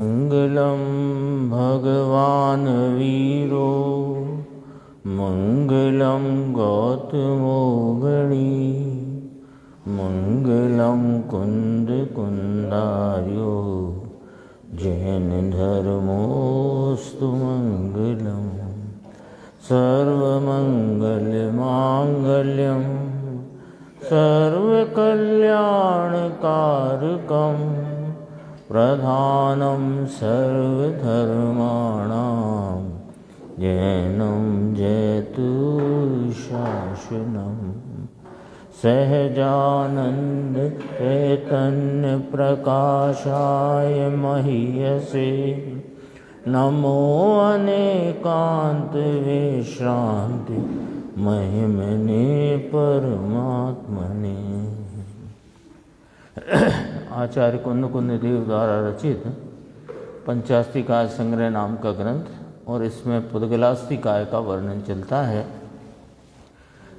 मंगलम भगवान वीरो मंगलम गौतमो गणी मंगलम कुंद कुंदार्यो जैन धर्मोस्तु मंगलम सर्वमंगल मांगल्यम सर्वकल्याणकारकम प्रधानं सर्वधर्माणां जैनं जयतु शासनं सहजानंद चैतन्य प्रकाशाय महीयसे नमो अनेकांत विश्रांति महिमने परमात्मने। आचार्य कुंद देव द्वारा रचित पंचास्तिकाय संग्रह नाम का ग्रंथ और इसमें पुद्गलास्तिकाय का वर्णन चलता है।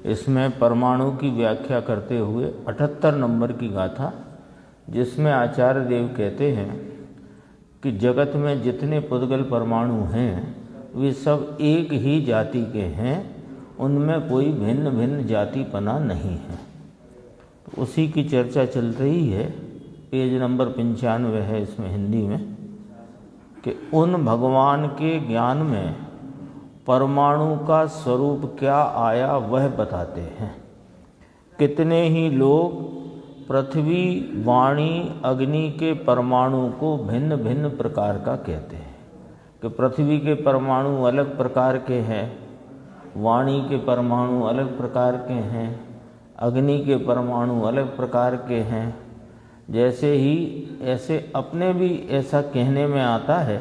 इसमें परमाणु की व्याख्या करते हुए 78 नंबर की गाथा, जिसमें आचार्य देव कहते हैं कि जगत में जितने पुद्गल परमाणु हैं वे सब एक ही जाति के हैं, उनमें कोई भिन्न भिन्न जातिपना नहीं है। तो उसी की चर्चा चल रही है। पेज नंबर 95 है इसमें हिंदी में, कि उन भगवान के ज्ञान में परमाणु का स्वरूप क्या आया वह बताते हैं। कितने ही लोग पृथ्वी, वाणी, अग्नि के परमाणु को भिन्न भिन्न प्रकार का कहते हैं कि पृथ्वी के परमाणु अलग प्रकार के हैं, वाणी के परमाणु अलग प्रकार के हैं, अग्नि के परमाणु अलग प्रकार के हैं। जैसे ही ऐसे अपने भी ऐसा कहने में आता है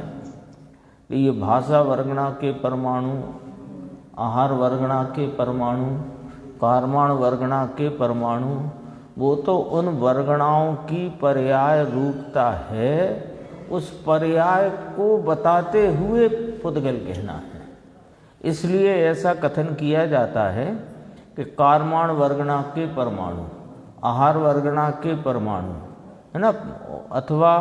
कि ये भाषा वर्गणा के परमाणु, आहार वर्गणा के परमाणु, कार्माण वर्गणा के परमाणु, वो तो उन वर्गणाओं की पर्याय रूपता है, उस पर्याय को बताते हुए पुद्गल कहना है। इसलिए ऐसा कथन किया जाता है कि कार्माण वर्गणा के परमाणु, आहार वर्गणा के परमाणु, है ना, अथवा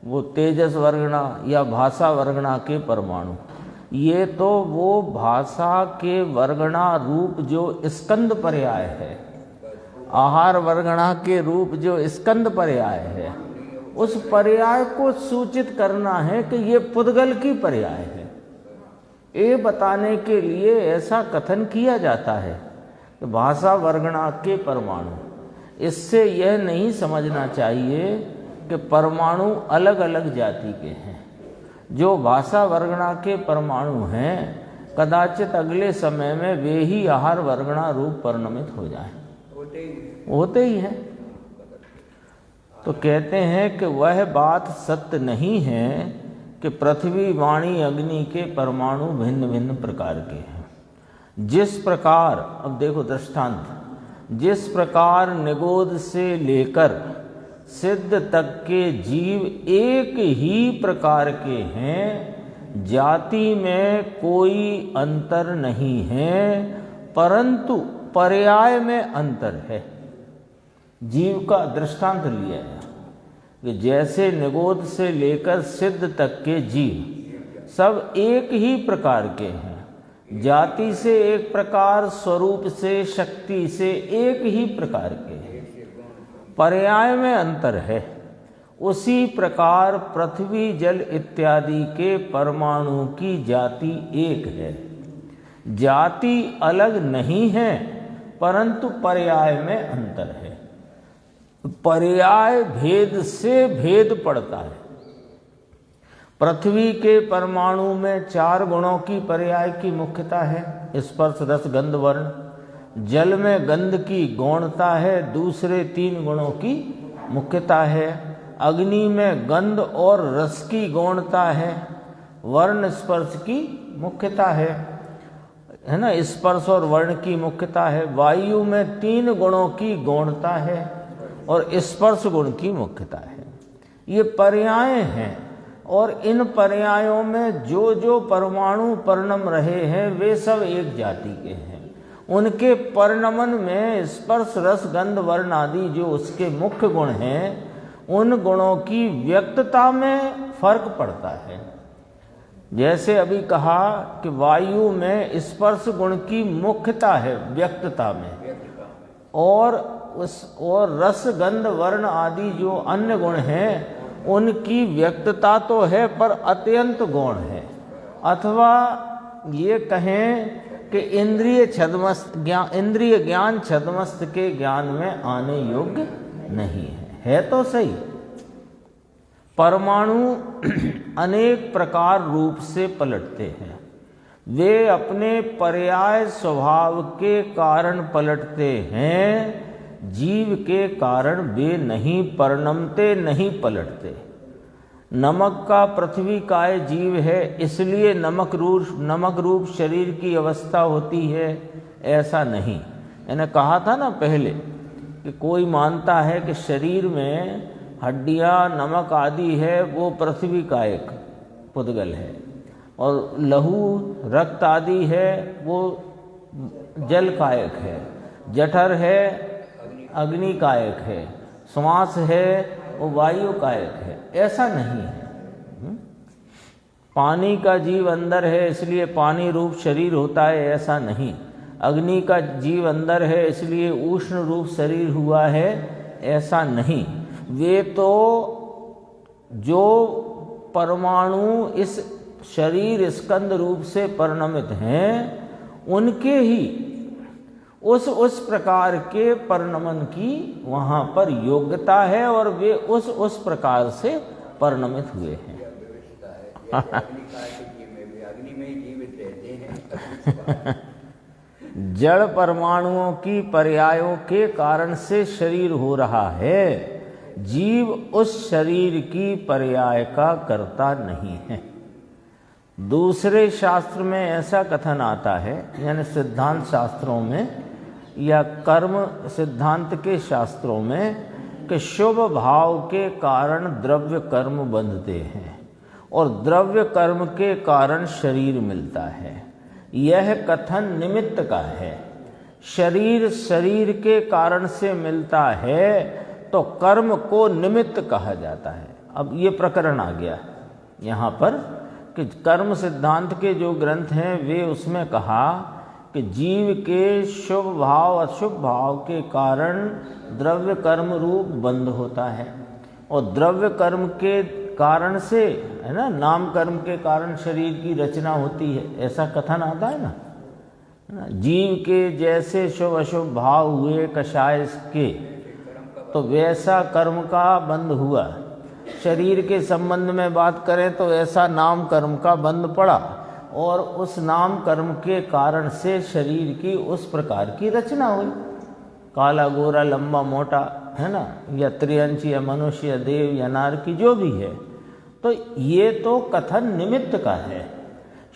वो तेजस वर्गणा या भाषा वर्गणा के परमाणु, ये तो वो भाषा के वर्गणा रूप जो स्कंद पर्याय है, आहार वर्गणा के रूप जो स्कंद पर्याय है, उस पर्याय को सूचित करना है कि ये पुद्गल की पर्याय है। ये बताने के लिए ऐसा कथन किया जाता है कि भाषा वर्गणा के परमाणु। इससे यह नहीं समझना चाहिए कि परमाणु अलग अलग जाति के हैं। जो भाषा वर्गणा के परमाणु हैं, कदाचित अगले समय में वे ही आहार वर्गणा रूप परिणमित हो जाएं, होते ही हैं। तो कहते हैं कि वह बात सत्य नहीं है कि पृथ्वी, वाणी, अग्नि के परमाणु भिन्न भिन्न प्रकार के हैं। जिस प्रकार, अब देखो दृष्टांत, जिस प्रकार निगोद से लेकर सिद्ध तक के जीव एक ही प्रकार के हैं, जाति में कोई अंतर नहीं है, परंतु पर्याय में अंतर है। जीव का दृष्टांत लिया है कि जैसे निगोद से लेकर सिद्ध तक के जीव सब एक ही प्रकार के हैं, जाति से एक प्रकार, स्वरूप से, शक्ति से एक ही प्रकार के हैं, पर्याय में अंतर है। उसी प्रकार पृथ्वी, जल इत्यादि के परमाणु की जाति एक है, जाति अलग नहीं है, परंतु पर्याय में अंतर है। पर्याय भेद से भेद पड़ता है। पृथ्वी के परमाणु में 4 गुणों की पर्याय की मुख्यता है, स्पर्श, रस, गंध, वर्ण। जल में गंध की गौणता है, दूसरे 3 गुणों की मुख्यता है। अग्नि में गंध और रस की गौणता है, वर्ण स्पर्श की मुख्यता है ना, स्पर्श और वर्ण की मुख्यता है। वायु में 3 गुणों की गौणता है और स्पर्श गुण की मुख्यता है। ये पर्याय हैं और इन पर्यायों में जो जो परमाणु परिणम रहे हैं वे सब एक जाति के हैं। उनके परिणमन में स्पर्श, रस, गंध, वर्ण आदि जो उसके मुख्य गुण हैं, उन गुणों की व्यक्तता में फर्क पड़ता है। जैसे अभी कहा कि वायु में स्पर्श गुण की मुख्यता है व्यक्तता में, और रस गंध वर्ण आदि जो अन्य गुण हैं उनकी व्यक्तता तो है पर अत्यंत गौण है। अथवा ये कहें कि इंद्रिय ज्ञान छद्मस्त के ज्ञान में आने योग्य नहीं है तो सही। परमाणु अनेक प्रकार रूप से पलटते हैं, वे अपने पर्याय स्वभाव के कारण पलटते हैं, जीव के कारण वे नहीं परिणमते, नहीं पलटते। नमक का पृथ्वी काय जीव है, इसलिए नमक रूप शरीर की अवस्था होती है, ऐसा नहीं। मैंने कहा था ना पहले कि कोई मानता है कि शरीर में हड्डियाँ नमक आदि है, वो पृथ्वी का एक पुद्गल है, और लहू रक्त आदि है वो जल कायक है, जठर है अग्नि कायक है, श्वास है वो वायु कायक है, ऐसा नहीं है। पानी का जीव अंदर है इसलिए पानी रूप शरीर होता है, ऐसा नहीं। अग्नि का जीव अंदर है इसलिए उष्ण रूप शरीर हुआ है, ऐसा नहीं। वे तो जो परमाणु इस शरीर स्कंद रूप से परिणमित हैं उनके ही उस प्रकार के परिणमन की वहाँ पर योग्यता है, और वे उस प्रकार से परिणमित हुए हैं। जड़ परमाणुओं की पर्यायों के कारण से शरीर हो रहा है, जीव उस शरीर की पर्याय का कर्ता नहीं है। दूसरे शास्त्र में ऐसा कथन आता है, यानी सिद्धांत शास्त्रों में या कर्म सिद्धांत के शास्त्रों में, कि शुभ भाव के कारण द्रव्य कर्म बंधते हैं और द्रव्य कर्म के कारण शरीर मिलता है। यह कथन निमित्त का है। शरीर के कारण से मिलता है तो कर्म को निमित्त कहा जाता है। अब ये प्रकरण आ गया यहाँ पर कि कर्म सिद्धांत के जो ग्रंथ हैं वे उसमें कहा कि जीव के शुभ भाव अशुभ भाव के कारण द्रव्य कर्म रूप बंध होता है, और द्रव्य कर्म के कारण से, है ना, नाम कर्म के कारण शरीर की रचना होती है, ऐसा कथन आता है ना। जीव के जैसे शुभ अशुभ भाव हुए कषाय के, तो वैसा कर्म का बंध हुआ। शरीर के संबंध में बात करें तो ऐसा नाम कर्म का बंध पड़ा, और उस नाम कर्म के कारण से शरीर की उस प्रकार की रचना हुई, काला गोरा लंबा मोटा, है ना, या त्रिअंश या मनुष्य या देव या नार की जो भी है। तो ये तो कथन निमित्त का है।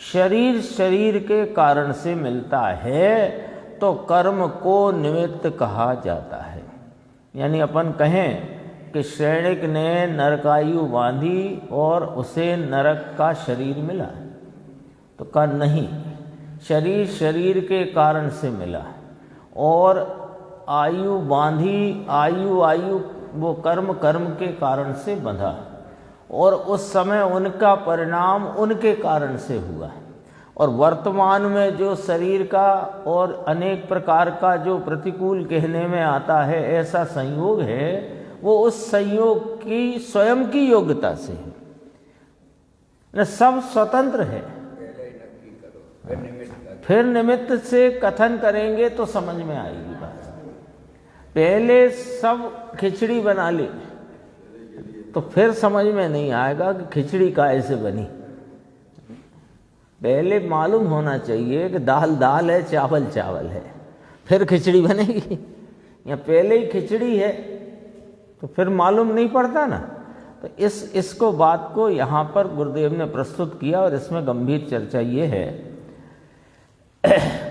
शरीर के कारण से मिलता है तो कर्म को निमित्त कहा जाता है। यानी अपन कहें कि सैनिक ने नरकायु बांधी और उसे नरक का शरीर मिला, तो कहा नहीं, शरीर के कारण से मिला, और आयु बांधी, आयु वो कर्म के कारण से बंधा, और उस समय उनका परिणाम उनके कारण से हुआ। और वर्तमान में जो शरीर का और अनेक प्रकार का जो प्रतिकूल कहने में आता है ऐसा संयोग है, वो उस संयोग की स्वयं की योग्यता से है, न सब स्वतंत्र है। फिर निमित्त से कथन करेंगे तो समझ में आएगी बात। पहले सब खिचड़ी बना ली तो फिर समझ में नहीं आएगा कि खिचड़ी काहे से बनी। पहले मालूम होना चाहिए कि दाल है, चावल है, फिर खिचड़ी बनेगी। या पहले ही खिचड़ी है तो फिर मालूम नहीं पड़ता ना। तो इसको बात को यहाँ पर गुरुदेव ने प्रस्तुत किया, और इसमें गंभीर चर्चा ये है।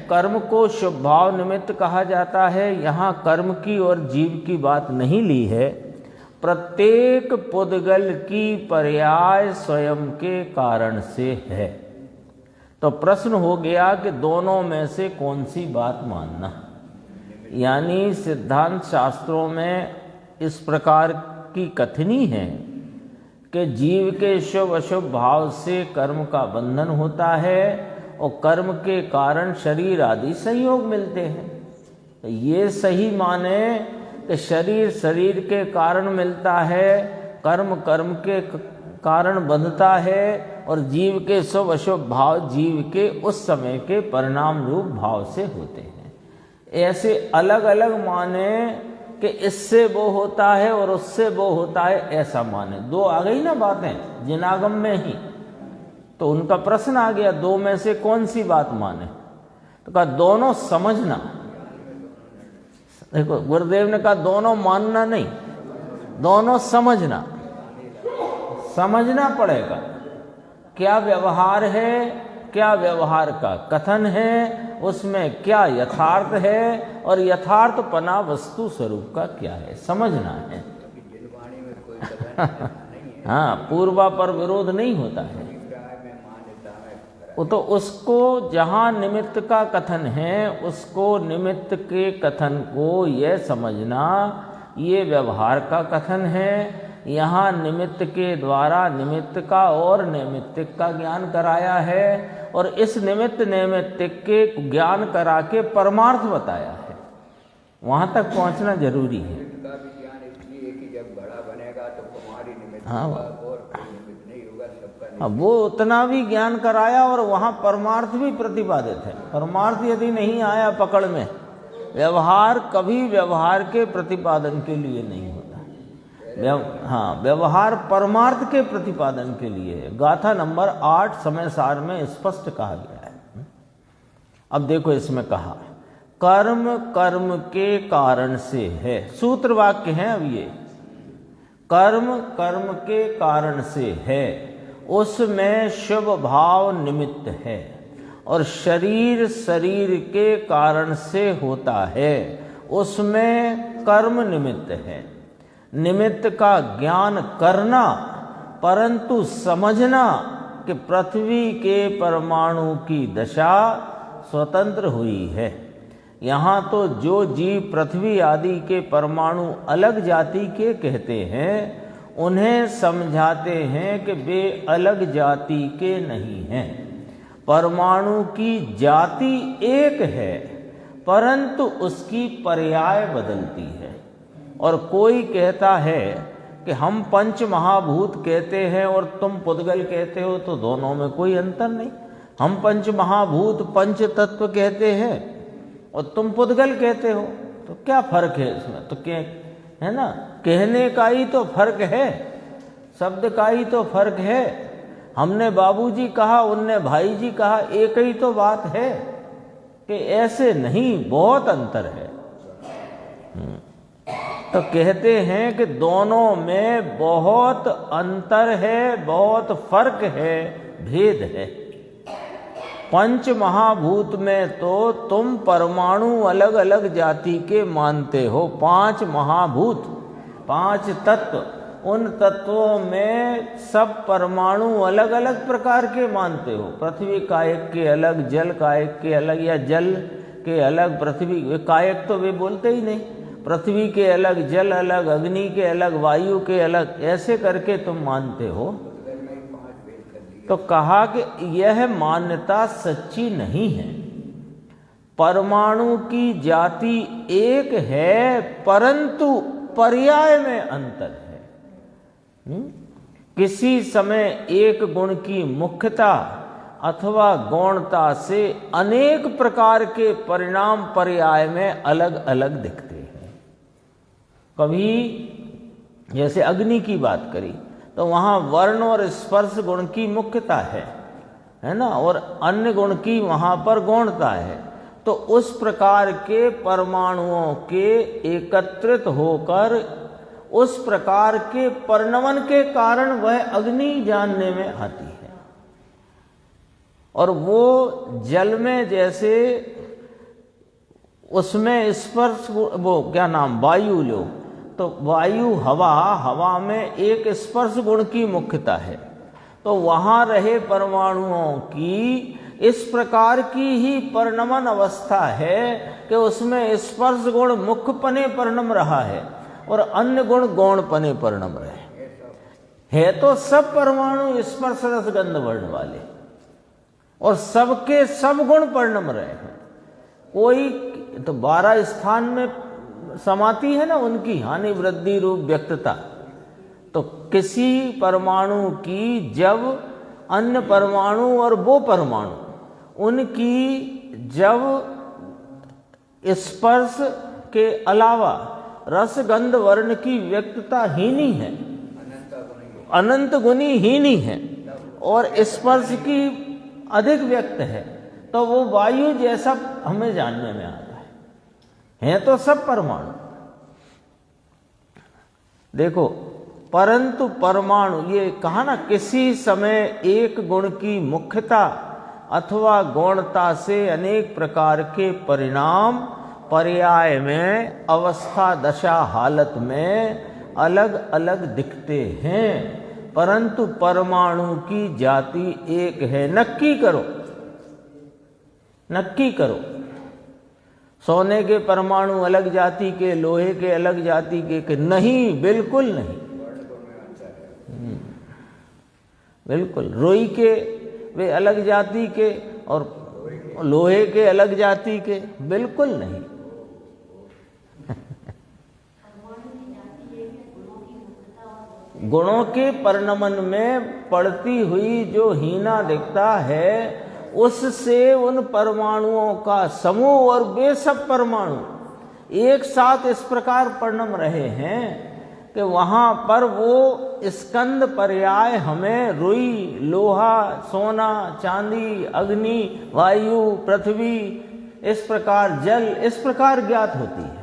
कर्म को शुभ भाव निमित्त कहा जाता है। यहाँ कर्म की और जीव की बात नहीं ली है। प्रत्येक पुद्गल की पर्याय स्वयं के कारण से है। तो प्रश्न हो गया कि दोनों में से कौन सी बात मानना। यानी सिद्धांत शास्त्रों में इस प्रकार की कथनी है कि जीव के शुभ अशुभ भाव से कर्म का बंधन होता है और कर्म के कारण शरीर आदि संयोग मिलते हैं। तो ये सही माने कि शरीर के कारण मिलता है, कर्म के कारण बंधता है और जीव के शुभ अशुभ भाव जीव के उस समय के परिणाम रूप भाव से होते हैं। ऐसे अलग अलग माने कि इससे वो होता है और उससे वो होता है, ऐसा माने। दो आ गई ना बातें जिनागम में ही, तो उनका प्रश्न आ गया दो में से कौन सी बात माने। तो कहा दोनों समझना। देखो गुरुदेव ने कहा दोनों मानना नहीं, दोनों समझना। समझना पड़ेगा क्या व्यवहार है, क्या व्यवहार का कथन है, उसमें क्या यथार्थ है और यथार्थपना वस्तु स्वरूप का क्या है, समझना है। हाँ, पूर्वा पर विरोध नहीं होता है। वो तो उसको जहाँ निमित्त का कथन है उसको निमित्त के कथन को यह समझना ये व्यवहार का कथन है। यहाँ निमित्त के द्वारा निमित्त का और नैमित्तिक का ज्ञान कराया है और इस निमित्त नैमित्तिक के ज्ञान करा के परमार्थ बताया है। वहाँ तक पहुँचना जरूरी है। हाँ, अब वो उतना भी ज्ञान कराया और वहाँ परमार्थ भी प्रतिपादित है। परमार्थ यदि नहीं आया पकड़ में, व्यवहार कभी व्यवहार के प्रतिपादन के लिए नहीं होता। हाँ, व्यवहार परमार्थ के प्रतिपादन के लिए है। गाथा नंबर 8 समय सार में स्पष्ट कहा गया है। अब देखो इसमें कहा कर्म कर्म के कारण से है, सूत्र वाक्य है। अब ये कर्म कर्म के कारण से है, उसमें शुभ भाव निमित्त है और शरीर शरीर के कारण से होता है, उसमें कर्म निमित्त है। निमित्त का ज्ञान करना परंतु समझना कि पृथ्वी के परमाणु की दशा स्वतंत्र हुई है। यहाँ तो जो जीव पृथ्वी आदि के परमाणु अलग जाति के कहते हैं उन्हें समझाते हैं कि वे अलग जाति के नहीं हैं। परमाणु की जाति एक है परंतु उसकी पर्याय बदलती है। और कोई कहता है कि हम पंच महाभूत कहते हैं और तुम पुद्गल कहते हो, तो दोनों में कोई अंतर नहीं। हम पंच महाभूत पंच तत्व कहते हैं और तुम पुद्गल कहते हो, तो क्या फर्क है इसमें? तो क्या है ना, कहने का ही तो फर्क है, शब्द का ही तो फर्क है। हमने बाबूजी कहा, उनने भाई जी कहा, एक ही तो बात है कि ऐसे नहीं, बहुत अंतर है। तो कहते हैं कि दोनों में बहुत अंतर है, बहुत फर्क है, भेद है। पंच महाभूत में तो तुम परमाणु अलग अलग जाति के मानते हो। 5 महाभूत, 5 तत्व, उन तत्वों में सब परमाणु अलग अलग प्रकार के मानते हो। पृथ्वी कायक के अलग, जल कायक के अलग, या जल के अलग पृथ्वी कायक तो वे बोलते ही नहीं। पृथ्वी के अलग, जल अलग, अग्नि के अलग, वायु के अलग, ऐसे करके तुम मानते हो। तो कहा कि यह मान्यता सच्ची नहीं है। परमाणु की जाति एक है परंतु पर्याय में अंतर है। किसी समय एक गुण की मुख्यता अथवा गौणता से अनेक प्रकार के परिणाम पर्याय में अलग अलग दिखते हैं। कभी जैसे अग्नि की बात करी तो वहाँ वर्ण और स्पर्श गुण की मुख्यता है ना, और अन्य गुण की वहाँ पर गौणता है। तो उस प्रकार के परमाणुओं के एकत्रित होकर उस प्रकार के परिणमन के कारण वह अग्नि जानने में आती है। और वो जल में जैसे उसमें स्पर्श, वो क्या नाम, वायु लो तो वायु हवा में एक स्पर्श गुण की मुख्यता है। तो वहाँ रहे परमाणुओं की इस प्रकार की ही परिणमन अवस्था है कि उसमें स्पर्श गुण मुख्यपने परिणम रहा है और अन्य गुण गौणपने परिणम रहे। है तो सब परमाणु स्पर्श रस गंध वर्ण वाले और सबके सब गुण परिणम रहे हैं। कोई तो 12 स्थान में समाती है ना उनकी हानि वृद्धि रूप व्यक्तता। तो किसी परमाणु की जब अन्य परमाणु और वो परमाणु उनकी जब स्पर्श के अलावा रस गंध वर्ण की व्यक्तता हीनी है, अनंत गुनी हीनी है और स्पर्श की अधिक व्यक्त है, तो वो वायु जैसा हमें जानने में आता है तो सब परमाणु। देखो परंतु परमाणु, ये कहा ना किसी समय एक गुण की मुख्यता अथवा गौणता से अनेक प्रकार के परिणाम पर्याय में अवस्था दशा हालत में अलग अलग दिखते हैं, परंतु परमाणु की जाति एक है। नक्की करो, नक्की करो। सोने के परमाणु अलग जाति के, लोहे के अलग जाति के नहीं, बिल्कुल नहीं, बिल्कुल। रुई के वे अलग जाति के और लोहे के अलग जाति के, बिल्कुल नहीं। गुणों के परिणमन में पड़ती हुई जो हीना दिखता है उससे उन परमाणुओं का समूह और वे सब परमाणु एक साथ इस प्रकार परिणम रहे हैं कि वहां पर वो स्कंद पर्याय हमें रुई, लोहा, सोना, चांदी, अग्नि, वायु, पृथ्वी, इस प्रकार जल, इस प्रकार ज्ञात होती है।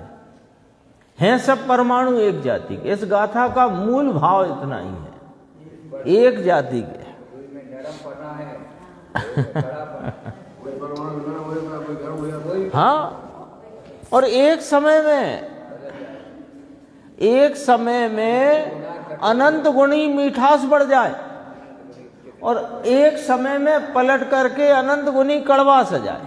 हैं सब परमाणु एक जाति के। इस गाथा का मूल भाव इतना ही है, एक जाति के। हाँ, और एक समय में अनंत गुणी मिठास बढ़ जाए और एक समय में पलट करके अनंत गुणी कड़वा सा जाए।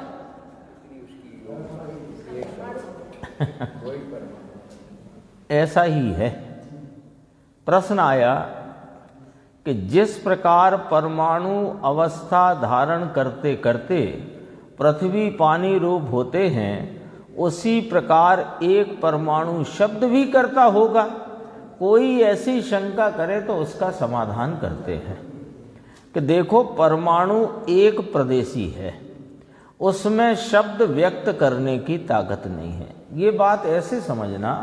ऐसा ही है। प्रश्न आया कि जिस प्रकार परमाणु अवस्था धारण करते करते पृथ्वी पानी रूप होते हैं, उसी प्रकार एक परमाणु शब्द भी करता होगा। कोई ऐसी शंका करे तो उसका समाधान करते हैं कि देखो परमाणु एक प्रदेशी है, उसमें शब्द व्यक्त करने की ताकत नहीं है। ये बात ऐसे समझना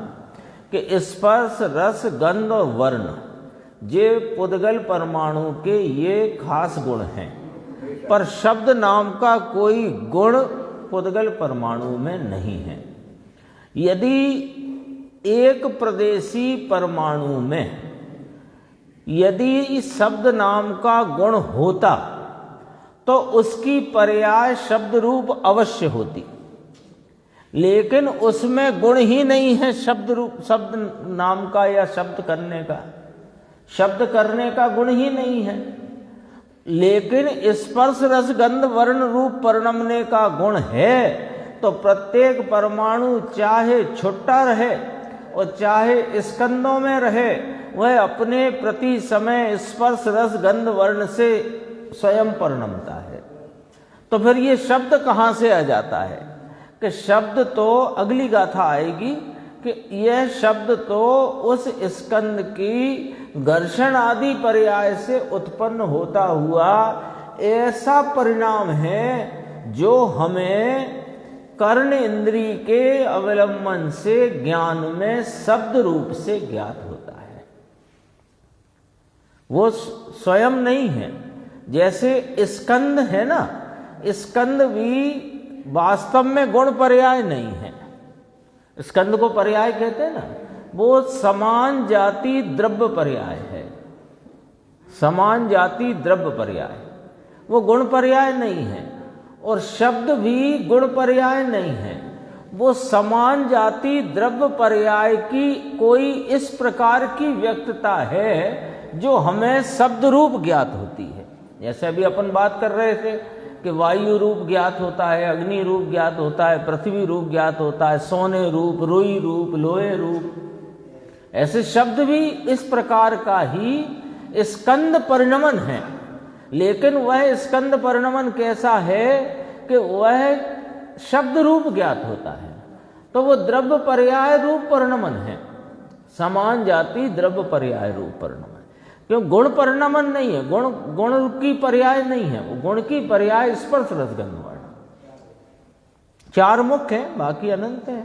कि स्पर्श रस गंध और वर्ण ये पुद्गल परमाणु के ये खास गुण हैं, पर शब्द नाम का कोई गुण पुद्गल परमाणु में नहीं है। यदि एक प्रदेशी परमाणु में यदि शब्द नाम का गुण होता तो उसकी पर्याय शब्द रूप अवश्य होती, लेकिन उसमें गुण ही नहीं है शब्द रूप, शब्द नाम का या शब्द करने का गुण ही नहीं है। लेकिन स्पर्श रस गंध वर्ण रूप परिणमने का गुण है, तो प्रत्येक परमाणु चाहे छुट्टा रहे और चाहे स्कंदों में रहे, वह अपने प्रति समय स्पर्श रस गंध वर्ण से स्वयं परिणमता है। तो फिर ये शब्द कहाँ से आ जाता है कि शब्द तो अगली गाथा आएगी कि यह शब्द तो उस स्कंद की घर्षण आदि पर्याय से उत्पन्न होता हुआ ऐसा परिणाम है जो हमें कर्ण इंद्रिय के अवलंबन से ज्ञान में शब्द रूप से ज्ञात होता है। वो स्वयं नहीं है। जैसे स्कंद है ना, स्कंद भी वास्तव में गुण पर्याय नहीं है। स्कंद को पर्याय कहते हैं ना, वो समान जाति द्रव्य पर्याय है। समान जाति द्रव्य पर्याय, वो गुण पर्याय नहीं है। और शब्द भी गुण पर्याय नहीं है, वो समान जाति द्रव्य पर्याय की कोई इस प्रकार की व्यक्तता है जो हमें शब्द रूप ज्ञात होती है। जैसे अभी अपन बात कर रहे थे कि वायु रूप ज्ञात होता है, अग्नि रूप ज्ञात होता है, पृथ्वी रूप ज्ञात होता है, सोने रूप, रुई रूप, लोहे रूप, ऐसे शब्द भी इस प्रकार का ही स्कंद परिणमन है, लेकिन वह स्कंद परिणमन कैसा है कि वह शब्द रूप ज्ञात होता है, तो वो द्रव्य पर्याय रूप परिणमन है, समान जाति द्रव्य पर्याय रूप परिणमन। क्यों? गुण परिणमन नहीं है, गुण की पर्याय नहीं है, वो गुण की पर्याय स्पर्श रसगंध वर्ण। चार मुख्य है, बाकी अनंत है।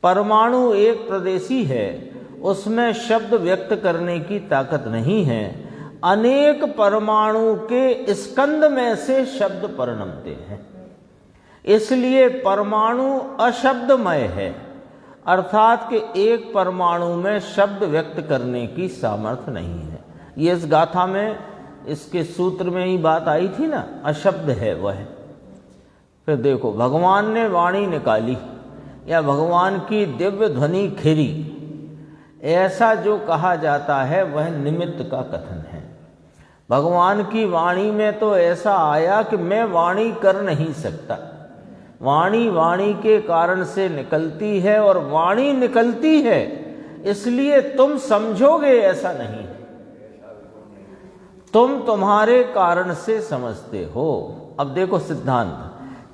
परमाणु एक प्रदेशी है, उसमें शब्द व्यक्त करने की ताकत नहीं है। अनेक परमाणु के स्कंद में से शब्द परिणमते हैं, इसलिए परमाणु अशब्दमय है, अर्थात कि एक परमाणु में शब्द व्यक्त करने की सामर्थ्य नहीं है। ये इस गाथा में, इसके सूत्र में ही बात आई थी ना, अशब्द है वह। फिर देखो, भगवान ने वाणी निकाली या भगवान की दिव्य ध्वनि खिरी, ऐसा जो कहा जाता है वह निमित्त का कथन है। भगवान की वाणी में तो ऐसा आया कि मैं वाणी कर नहीं सकता, वाणी वाणी के कारण से निकलती है, और वाणी निकलती है इसलिए तुम समझोगे ऐसा नहीं, तुम तुम्हारे कारण से समझते हो। अब देखो सिद्धांत,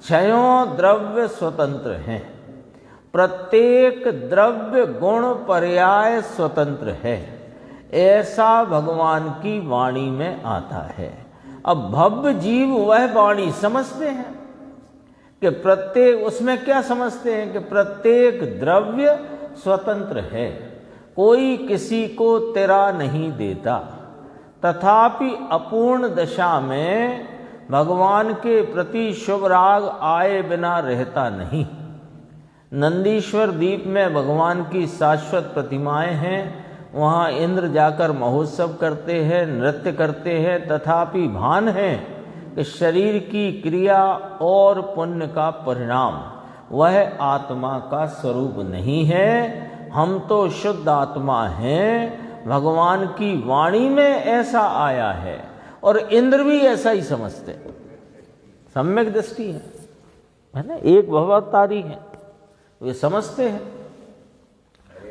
छयों द्रव्य स्वतंत्र हैं, प्रत्येक द्रव्य गुण पर्याय स्वतंत्र है, ऐसा भगवान की वाणी में आता है। अब भव्य जीव वह वाणी समझते हैं कि प्रत्येक, उसमें क्या समझते हैं कि प्रत्येक द्रव्य स्वतंत्र है, कोई किसी को तिरा नहीं देता। तथापि अपूर्ण दशा में भगवान के प्रति शुभ राग आए बिना रहता नहीं। नंदीश्वर द्वीप में भगवान की शाश्वत प्रतिमाएं हैं, वहाँ इंद्र जाकर महोत्सव करते हैं, नृत्य करते हैं, तथापि भान है कि शरीर की क्रिया और पुण्य का परिणाम वह आत्मा का स्वरूप नहीं है। हम तो शुद्ध आत्मा हैं, भगवान की वाणी में ऐसा आया है, और इंद्र भी ऐसा ही समझते, सम्यक दृष्टि है ना, एक भगवतारी है, वे समझते हैं,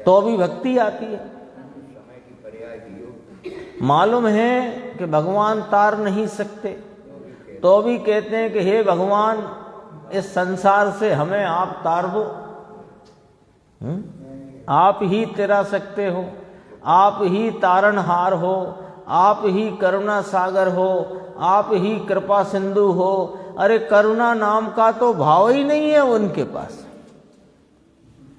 तो भी भक्ति आती है। मालूम है कि भगवान तार नहीं सकते, तो भी कहते हैं कि हे भगवान, इस संसार से हमें आप तार दो, आप ही तिरा सकते हो, आप ही तारणहार हो, आप ही करुणा सागर हो, आप ही कृपा सिंधु हो। अरे करुणा नाम का तो भाव ही नहीं है उनके पास।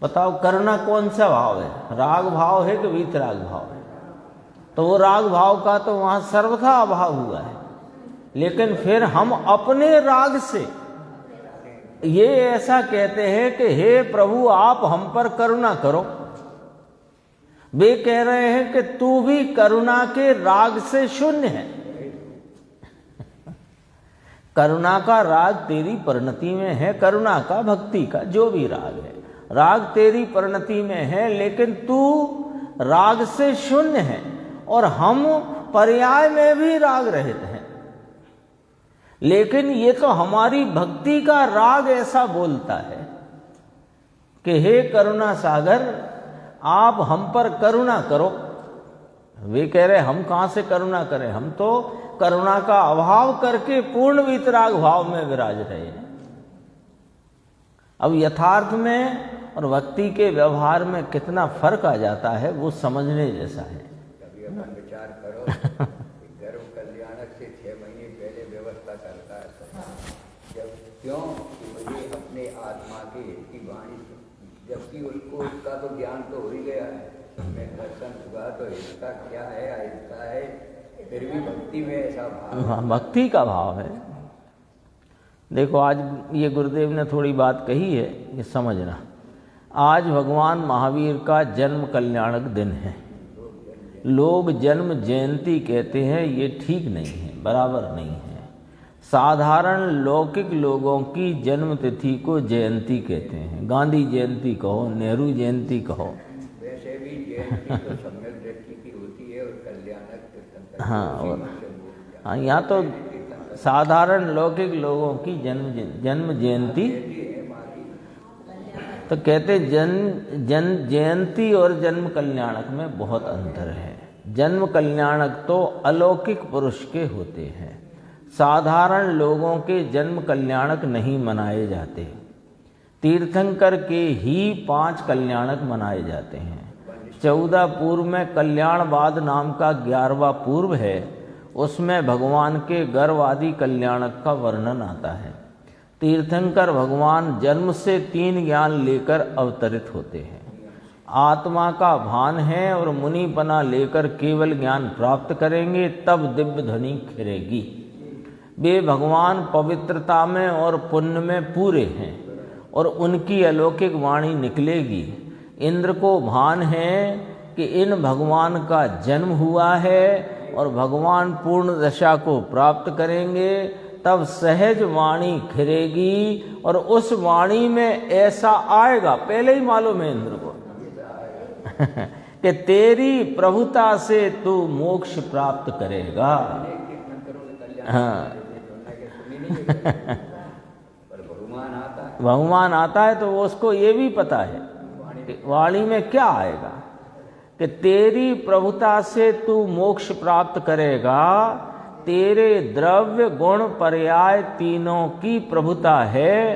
बताओ करुणा कौन सा भाव है? राग भाव है कि वीतराग भाव है? तो वो राग भाव का तो वहाँ सर्वथा अभाव हुआ है, लेकिन फिर हम अपने राग से ये ऐसा कहते हैं कि हे प्रभु आप हम पर करुणा करो। वे कह रहे हैं कि तू भी करुणा के राग से शून्य है। करुणा का राग तेरी परिणति में है, करुणा का भक्ति का जो भी राग है, राग तेरी परिणति में है, लेकिन तू राग से शून्य है, और हम पर्याय में भी राग रहित हैं। लेकिन ये तो हमारी भक्ति का राग ऐसा बोलता है कि हे करुणा सागर आप हम पर करुणा करो। वे कह रहे हम कहाँ से करुणा करें, हम तो करुणा का अभाव करके पूर्ण वीतराग भाव में विराज रहे हैं। अब यथार्थ में और भक्ति के व्यवहार में कितना फर्क आ जाता है वो समझने जैसा है। कभी अपन विचार करो गर्भ कल्याणक से 6 महीने पहले व्यवस्था करता है, जब क्यों कि मुझे अपने आत्मा के हित की वाणी, जबकि उसको उसका तो ज्ञान तो हो ही गया है, मैं दर्शन हुआ तो हिस्सा क्या है अहिस्सा है, फिर भी भक्ति में ऐसा भाव। हाँ, भक्ति का भाव है। देखो आज ये गुरुदेव ने थोड़ी बात कही है, ये समझना। आज भगवान महावीर का जन्म कल्याणक दिन है। लोग जन्म जयंती कहते हैं, ये ठीक नहीं है, बराबर नहीं है। साधारण लौकिक लोगों की जन्म तिथि को जयंती कहते हैं। गांधी जयंती कहो, नेहरू जयंती कहो। वैसे भी जयंती तो सम्यक दृष्टि की होती है और कल्याणक। हाँ, और हाँ, यहाँ तो साधारण लौकिक लोगों की जन्म जयंती। तो कहते जयंती और जन्म कल्याणक में बहुत अंतर है। जन्म कल्याणक तो अलौकिक पुरुष के होते हैं, साधारण लोगों के जन्म कल्याणक नहीं मनाए जाते। तीर्थंकर के ही 5 कल्याणक मनाए जाते हैं। 14 पूर्व में कल्याणवाद नाम का 11वां पूर्व है, उसमें भगवान के गर्व आदि कल्याणक का वर्णन आता है। तीर्थंकर भगवान जन्म से 3 ज्ञान लेकर अवतरित होते हैं। आत्मा का भान है और मुनिपना लेकर केवल ज्ञान प्राप्त करेंगे, तब दिव्य ध्वनि खिरेगी। वे भगवान पवित्रता में और पुण्य में पूरे हैं और उनकी अलौकिक वाणी निकलेगी। इंद्र को भान है कि इन भगवान का जन्म हुआ है और भगवान पूर्ण दशा को प्राप्त करेंगे, तब सहज वाणी खिरेगी और उस वाणी में ऐसा आएगा, पहले ही मालूम है इंद्र को कि तेरी प्रभुता से तू मोक्ष प्राप्त करेगा। हाँ भगवान आता है तो वो उसको ये भी पता है कि वाणी में क्या आएगा, कि तेरी प्रभुता से तू मोक्ष प्राप्त करेगा। तेरे द्रव्य गुण पर्याय तीनों की प्रभुता है,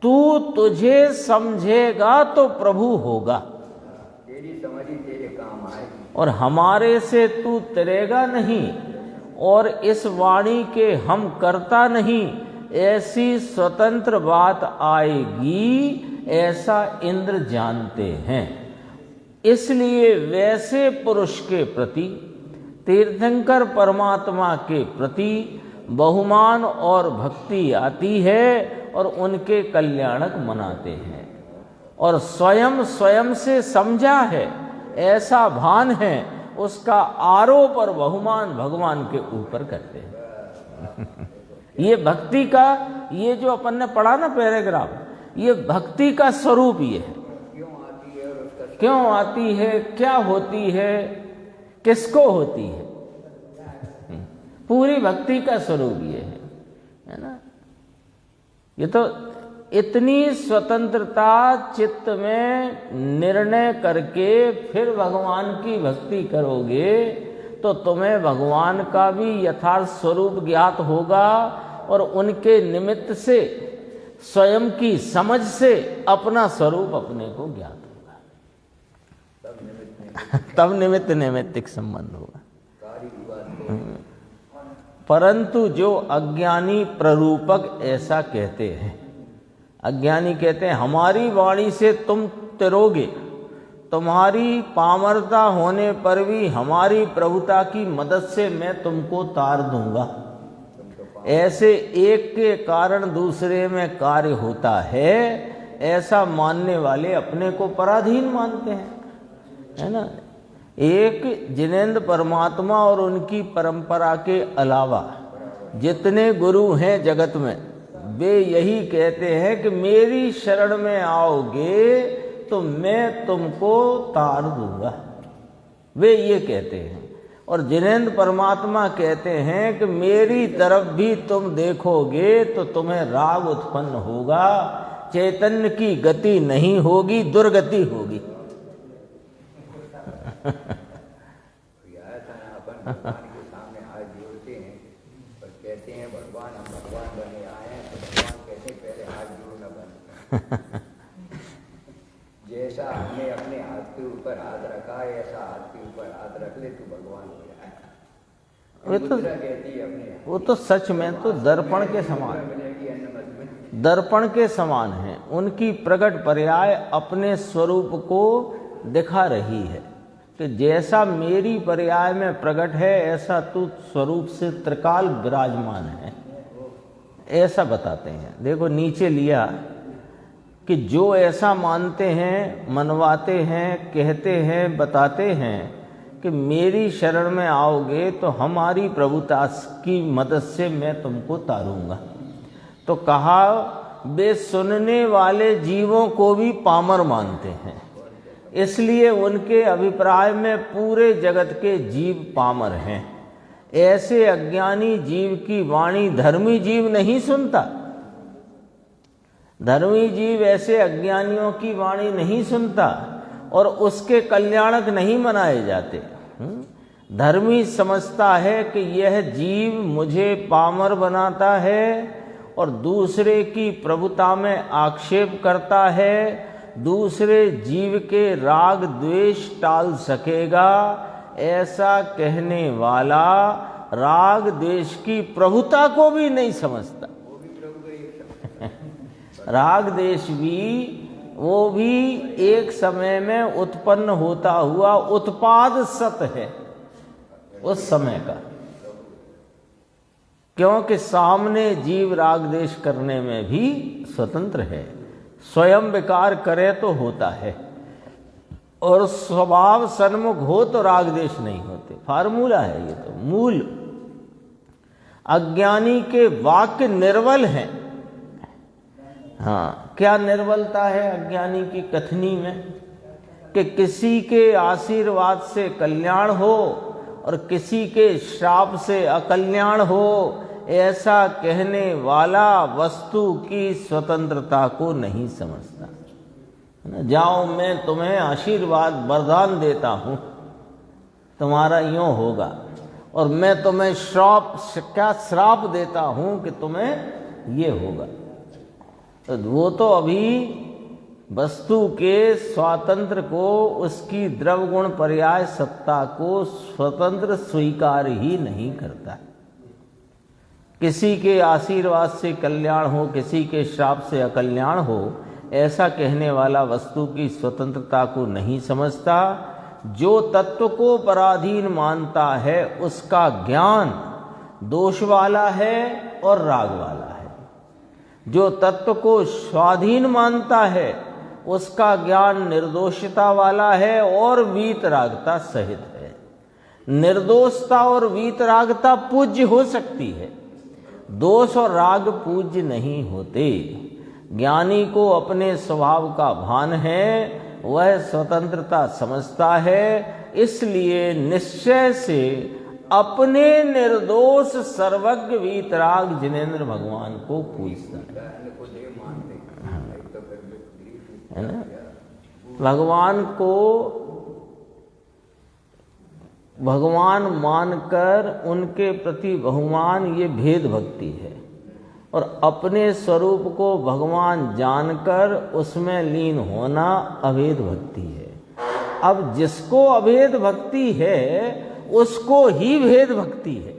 तू तुझे समझेगा तो प्रभु होगा। तेरी समझी तेरे काम आएगी। और हमारे से तू तरेगा नहीं और इस वाणी के हम करता नहीं, ऐसी स्वतंत्र बात आएगी, ऐसा इंद्र जानते हैं। इसलिए वैसे पुरुष के प्रति, तीर्थंकर परमात्मा के प्रति बहुमान और भक्ति आती है और उनके कल्याणक मनाते हैं। और स्वयं से समझा है, ऐसा भान है, उसका आरोप और बहुमान भगवान के ऊपर करते हैं। ये भक्ति का, ये जो अपन ने पढ़ा ना पैराग्राफ, ये भक्ति का स्वरूप ये है। क्यों आती है, क्या होती है, किसको होती है, पूरी भक्ति का स्वरूप ये है ना। ये तो इतनी स्वतंत्रता चित्त में निर्णय करके फिर भगवान की भक्ति करोगे तो तुम्हें भगवान का भी यथार्थ स्वरूप ज्ञात होगा और उनके निमित्त से, स्वयं की समझ से अपना स्वरूप अपने को ज्ञात होगा। तब निमित्त नैमित्तिक संबंध होगा। परंतु जो अज्ञानी प्ररूपक ऐसा कहते हैं, अज्ञानी कहते हैं हमारी वाणी से तुम तरोगे, तुम्हारी पामरता होने पर भी हमारी प्रभुता की मदद से मैं तुमको तार दूंगा। ऐसे एक के कारण दूसरे में कार्य होता है, ऐसा मानने वाले अपने को पराधीन मानते हैं, है ना। एक जिनेंद्र परमात्मा और उनकी परंपरा के अलावा जितने गुरु हैं जगत में, वे यही कहते हैं कि मेरी शरण में आओगे तो मैं तुमको तार दूंगा। वे ये कहते हैं। और जिनेंद्र परमात्मा कहते हैं कि मेरी तरफ भी तुम देखोगे तो तुम्हें राग उत्पन्न होगा, चैतन्य की गति नहीं होगी, दुर्गति होगी। भगवान के सामने हाथ जोड़ते हैं और कहते हैं भगवान हम भगवान बने आए हैं, तो भगवान कहते हैं पहले हाथ जोड़ना बंद। जैसा हमने अपने हाथ के ऊपर हाथ रखा है, ऐसा हाथ के ऊपर हाथ रख ले तो भगवान हो जाए। वो तो सच में तो दर्पण के समान, दर्पण के समान है। उनकी प्रकट पर्याय अपने स्वरूप को दिखा रही है कि जैसा मेरी पर्याय में प्रकट है, ऐसा तू स्वरूप से त्रिकाल विराजमान है, ऐसा बताते हैं। देखो नीचे लिया कि जो ऐसा मानते हैं, मनवाते हैं, कहते हैं, बताते हैं कि मेरी शरण में आओगे तो हमारी प्रभुता की मदद से मैं तुमको तारूंगा, तो कहा वे सुनने वाले जीवों को भी पामर मानते हैं। इसलिए उनके अभिप्राय में पूरे जगत के जीव पामर हैं। ऐसे अज्ञानी जीव की वाणी धर्मी जीव नहीं सुनता। धर्मी जीव ऐसे अज्ञानियों की वाणी नहीं सुनता और उसके कल्याणक नहीं मनाए जाते। धर्मी समझता है कि यह जीव मुझे पामर बनाता है और दूसरे की प्रभुता में आक्षेप करता है, दूसरे जीव के राग द्वेष टाल सकेगा, ऐसा कहने वाला राग द्वेष की प्रभुता को भी नहीं समझता। राग द्वेष भी वो भी एक समय में उत्पन्न होता हुआ उत्पाद सत है उस समय का, क्योंकि सामने जीव राग द्वेष करने में भी स्वतंत्र है। स्वयं विकार करे तो होता है और स्वभाव सन्मुख हो तो राग द्वेष नहीं होते। फार्मूला है ये तो, मूल। अज्ञानी के वाक्य निर्बल हैं। हाँ, क्या निर्बलता है अज्ञानी की कथनी में? कि किसी के आशीर्वाद से कल्याण हो और किसी के श्राप से अकल्याण हो, ऐसा कहने वाला वस्तु की स्वतंत्रता को नहीं समझता। जाओ मैं तुम्हें आशीर्वाद वरदान देता हूं, तुम्हारा यूं होगा, और मैं तुम्हें श्राप देता हूं कि तुम्हें ये होगा। तो वो तो अभी वस्तु के स्वातंत्र को, उसकी द्रव गुण पर्याय सत्ता को स्वतंत्र स्वीकार ही नहीं करता। किसी के आशीर्वाद से कल्याण हो, किसी के श्राप से अकल्याण हो, ऐसा कहने वाला वस्तु की स्वतंत्रता को नहीं समझता। जो तत्व को पराधीन मानता है उसका ज्ञान दोष वाला है और राग वाला है। जो तत्व को स्वाधीन मानता है उसका ज्ञान निर्दोषता वाला है और वीतरागता सहित है। निर्दोषता और वीतरागता पूज्य हो सकती है, दोष और राग पूज्य नहीं होते। ज्ञानी को अपने स्वभाव का भान है, वह स्वतंत्रता समझता है, इसलिए निश्चय से अपने निर्दोष सर्वज्ञ वीतराग जिनेंद्र भगवान को पूजता है ना। भगवान को भगवान मानकर उनके प्रति बहुमान, ये भेद भक्ति है। और अपने स्वरूप को भगवान जानकर उसमें लीन होना अभेद भक्ति है। अब जिसको अभेद भक्ति है उसको ही भेद भक्ति है,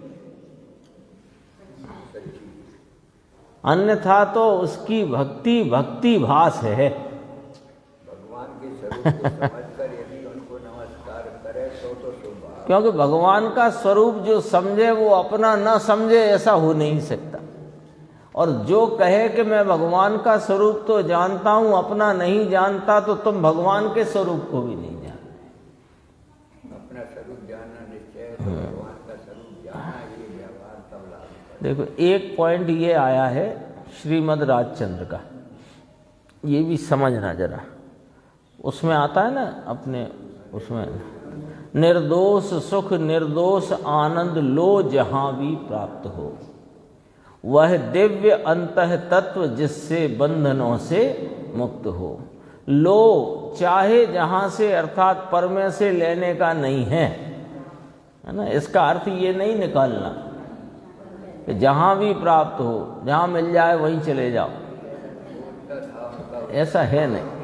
अन्यथा तो उसकी भक्ति भक्ति भास है। भगवान के स्वरूप को समझकर यदि उनको नमस्कार करे तो शुभ। क्योंकि भगवान का स्वरूप जो समझे वो अपना न समझे, ऐसा हो नहीं सकता। और जो कहे कि मैं भगवान का स्वरूप तो जानता हूं, अपना नहीं जानता, तो तुम भगवान के स्वरूप को भी नहीं जानते। अपना स्वरूप जानना निश्चय, भगवान का स्वरूप जानना, ये व्यवहार तब लागू। देखो, एक पॉइंट ये आया है श्रीमद् राजचंद्र का, ये भी समझना जरा। उसमें आता है ना अपने, उसमें निर्दोष सुख निर्दोष आनंद लो जहां भी प्राप्त हो, वह दिव्य अंतः तत्व जिससे बंधनों से मुक्त हो। लो चाहे जहां से, अर्थात पर में से लेने का नहीं है ना। इसका अर्थ ये नहीं निकालना कि जहां भी प्राप्त हो, जहां मिल जाए वहीं चले जाओ, ऐसा है नहीं।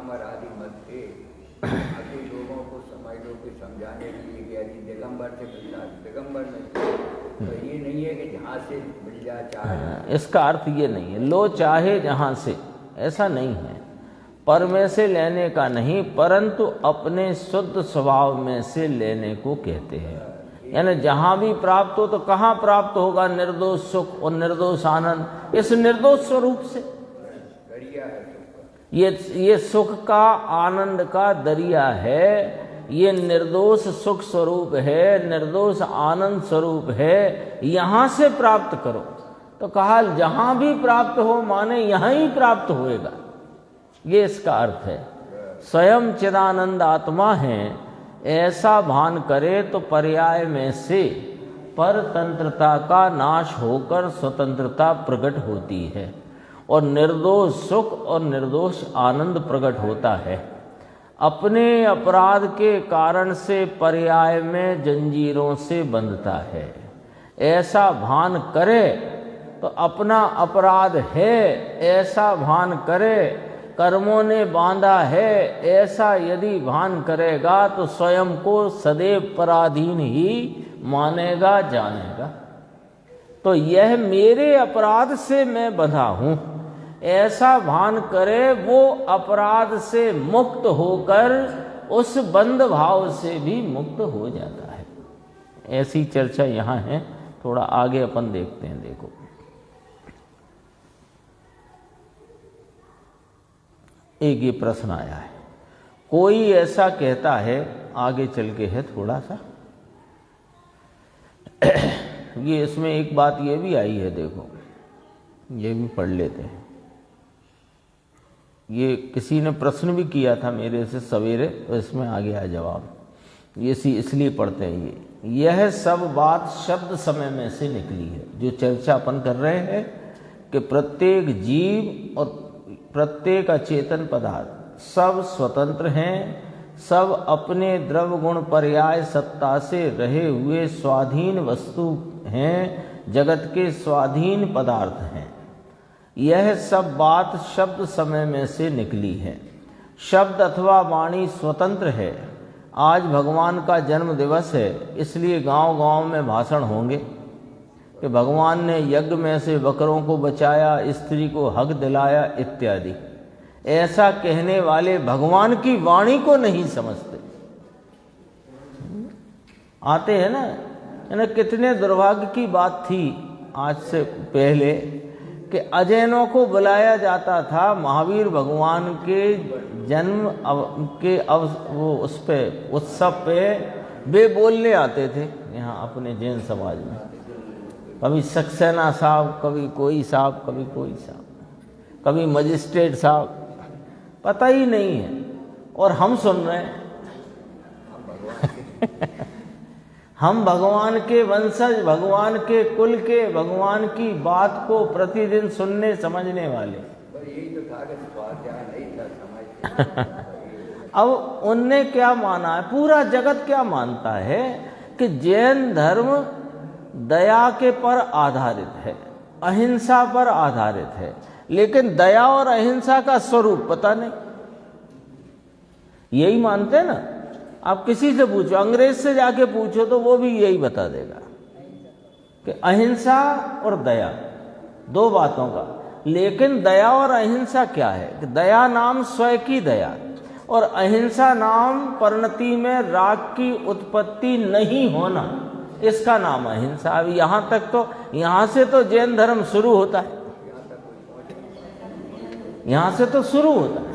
आदि मत थे, बाकी लोगों को समझ लो कि समझाने के लिए कि यदि दिगंबर से मिलता दिगंबर में, तो ये नहीं है कि जहाँ से मिल जाए चाहे। इसका अर्थ ये नहीं है लो चाहे जहाँ से, ऐसा नहीं है। पर में से लेने का नहीं, परंतु अपने शुद्ध स्वभाव में से लेने को कहते हैं। यानी जहाँ भी प्राप्त हो, तो कहाँ प्राप्त होगा? निर्दोष सुख और निर्दोष आनंद, इस निर्दोष स्वरूप से। दरिया है ये सुख का, आनंद का दरिया है। ये निर्दोष सुख स्वरूप है, निर्दोष आनंद स्वरूप है। यहाँ से प्राप्त करो, तो कहा जहाँ भी प्राप्त हो, माने यहाँ ही प्राप्त होएगा, ये इसका अर्थ है। स्वयं चिदानंद आत्मा है, ऐसा भान करे तो पर्याय में से परतंत्रता का नाश होकर स्वतंत्रता प्रकट होती है। और निर्दोष सुख और निर्दोष आनंद प्रकट होता है। अपने अपराध के कारण से पर्याय में जंजीरों से बंधता है। ऐसा भान करे तो अपना अपराध है, ऐसा भान करे कर्मों ने बांधा है, ऐसा यदि भान करेगा तो स्वयं को सदैव पराधीन ही मानेगा जानेगा। तो यह मेरे अपराध से मैं बंधा हूं, ऐसा भान करे वो अपराध से मुक्त होकर उस बंध भाव से भी मुक्त हो जाता है। ऐसी चर्चा यहाँ है। थोड़ा आगे अपन देखते हैं। देखो, एक ये प्रश्न आया है, कोई ऐसा कहता है, आगे चल के है थोड़ा सा ये इसमें एक बात ये भी आई है, देखो ये भी पढ़ लेते हैं। ये किसी ने प्रश्न भी किया था मेरे से सवेरे, तो इसमें आ गया जवाब। ये इसलिए पढ़ते हैं। यह सब बात शब्द समय में से निकली है। जो चर्चा अपन कर रहे हैं कि प्रत्येक जीव और प्रत्येक अचेतन पदार्थ सब स्वतंत्र हैं, सब अपने द्रव्य गुण पर्याय सत्ता से रहे हुए स्वाधीन वस्तु हैं, जगत के स्वाधीन पदार्थ हैं। यह सब बात शब्द समय में से निकली है। शब्द अथवा वाणी स्वतंत्र है। आज भगवान का जन्म दिवस है, इसलिए गांव-गांव में भाषण होंगे कि भगवान ने यज्ञ में से बकरों को बचाया, स्त्री को हक दिलाया इत्यादि। ऐसा कहने वाले भगवान की वाणी को नहीं समझते। आते हैं ना, कितने दुर्भाग्य की बात थी आज से पहले कि अजैनों को बुलाया जाता था महावीर भगवान के जन्म के वो उस पे उत्सव पे वे बोलने आते थे यहाँ अपने जैन समाज में। कभी सक्सेना साहब, कभी कोई साहब, कभी कोई साहब, कभी मजिस्ट्रेट साहब, पता ही नहीं है। और हम सुन रहे हैं हम भगवान के वंशज, भगवान के कुल के, भगवान की बात को प्रतिदिन सुनने समझने वाले। यही तो था कि स्वाध्याय नहीं था, समझ अब उनने क्या माना है, पूरा जगत क्या मानता है कि जैन धर्म दया के पर आधारित है, अहिंसा पर आधारित है। लेकिन दया और अहिंसा का स्वरूप पता नहीं। यही मानते हैं ना। आप किसी से पूछो, अंग्रेज से जाके पूछो तो वो भी यही बता देगा कि अहिंसा और दया दो बातों का। लेकिन दया और अहिंसा क्या है कि दया नाम स्वयं की दया और अहिंसा नाम परिणति में राग की उत्पत्ति नहीं होना, इसका नाम अहिंसा। अब यहाँ तक तो, यहाँ से तो जैन धर्म शुरू होता है, यहाँ से तो शुरू होता है।